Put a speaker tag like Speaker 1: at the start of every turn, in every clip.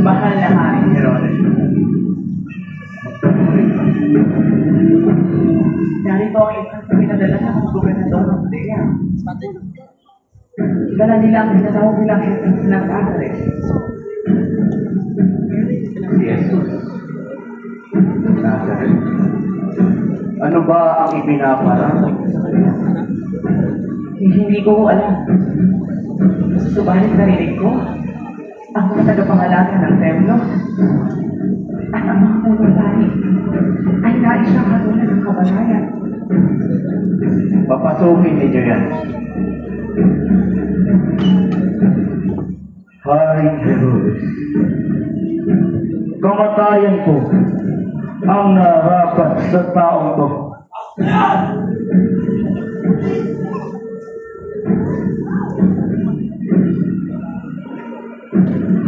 Speaker 1: Mahal na Haring Herodes. Narito ang isang pinadala sa mga gobernador ng Judea. Dala nila ang pinatawag nilang Jesus ng Nazareth.
Speaker 2: Si Jesus. Nazareth. Ano ba ang ipinaparang sa kanila?
Speaker 1: Hindi ko alam. Subalit narinig ko ang mga tagapangalaga ng templo at ang mga pagbabae ay nais siyang halunan ng kabanayan.
Speaker 2: Papasukin ninyo yan. Haring Herodes, kamatayan ko ang narapat sa taong to.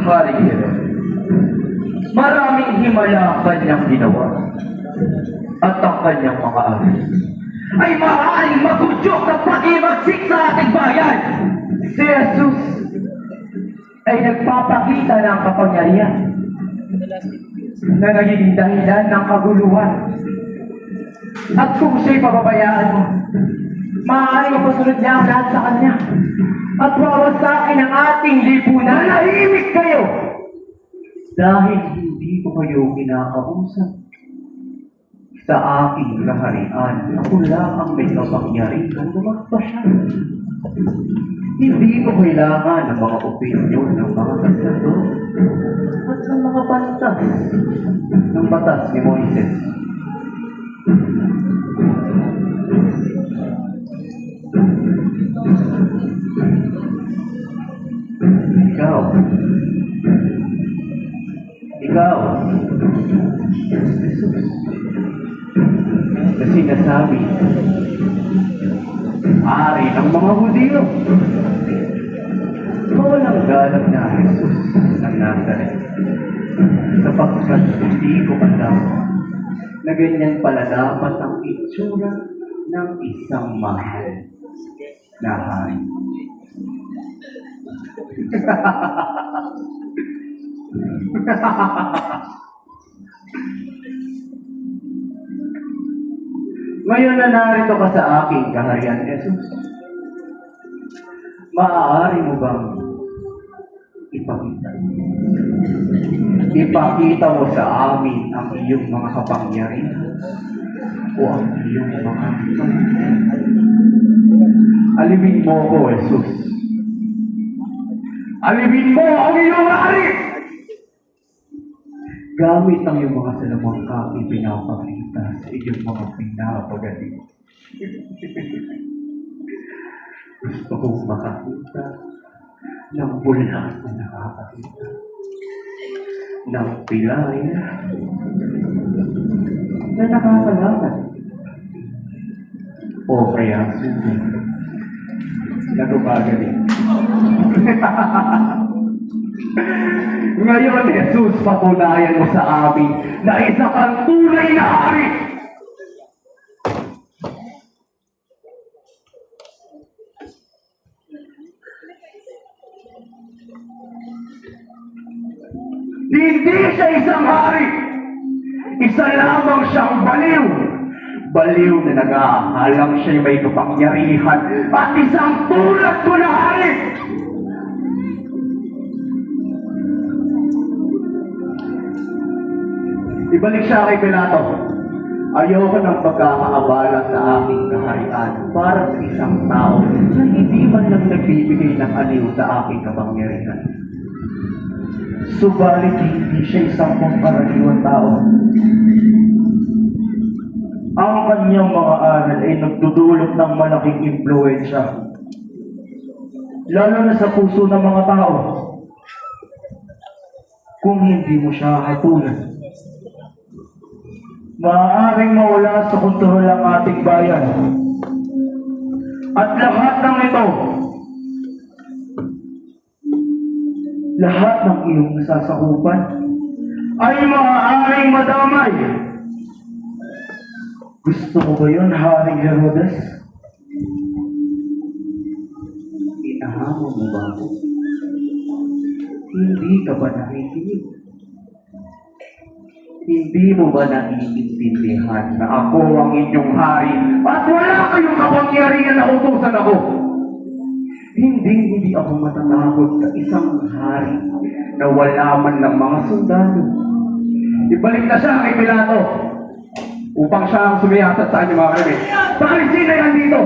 Speaker 2: Haring Herodes, maraming himala ang kanyang ginawa at ang kanyang mga aral ay maaaring magudyok at pag-imagsik sa ating bayan. Si Jesus ay nagpapakita ng kapangyarihan na nagiging dahilan ng kaguluhan. At kung siya'y pababayaan mo, maaaring mapasunod niya ang lahat sa kanya at wawasakin ang ating lipunan. Manahimik kayo! Dahil hindi ko kayo kinakausap. Sa aking kaharian, ako lang ang may kapangyarihan na magpasya. Hindi ko kailangan ng mga opinyon ng mga sacerdote at ng mga pantas ng batas ni Moises. Ikaw, na sinasabi, ari ng mga Hudyo. Walang galang na Jesus ng Nazareth, sapagkat hindi ko alam na ganyan pala dapat ang itsura ng isang mahal na hari. Ngayon na narito ka sa aking kaharian, Jesus, maaari mo bang ipakita mo sa amin ang iyong mga kapangyarihan o ang iyong mga kapangyarihan? Alibin mo ko, Jesus. Alibin mo ang iyong hari! Gamit ang iyong mga salamangka, ipinapakita sa iyong mga pinapagaling. Gusto kong makakita ng bulan na nakakakita, ng pilay na nakakalakad, o kaya sulit na gumagaling. Ngayon, Jesus, patunayan mo sa amin na isa kang tunay na hari. Hindi siya isang hari. Isa lamang siyang baliw. Baliw na nag-aahalang siya'y may kapangyarihan at isang tulad ko na hari. Ibalik siya kay Pilato. Ayoko ng pagkakaabala sa aking kaharian para sa isang tao na hindi man lang nagbibigay ng aliw sa aking kapangyarihan. Subalit hindi siya isang pangkaraniwang tao. Ang kanyang mga aral ay nagdudulot ng malaking impluwensya, lalo na sa puso ng mga tao. Kung hindi mo siya hatulan, maaaring mawala sa kontrol ang ating bayan. At lahat ng ito, lahat ng iyong nasasakupan ay maaaring madamay. Gusto mo ba yun, Haring Herodes? Inahamon mo ba ako? Hindi ka ba nakikinig? Hindi mo ba naiintindihan na ako ang inyong hari at wala kayong kapangyarihan na utusan ako? Hindi ako matatakot sa isang hari na wala man ng mga sundalo. Ibalik na siya kay Pilato upang siya ang sumiyasat sa inyo mga kaibigan. Paalisin na yan dito!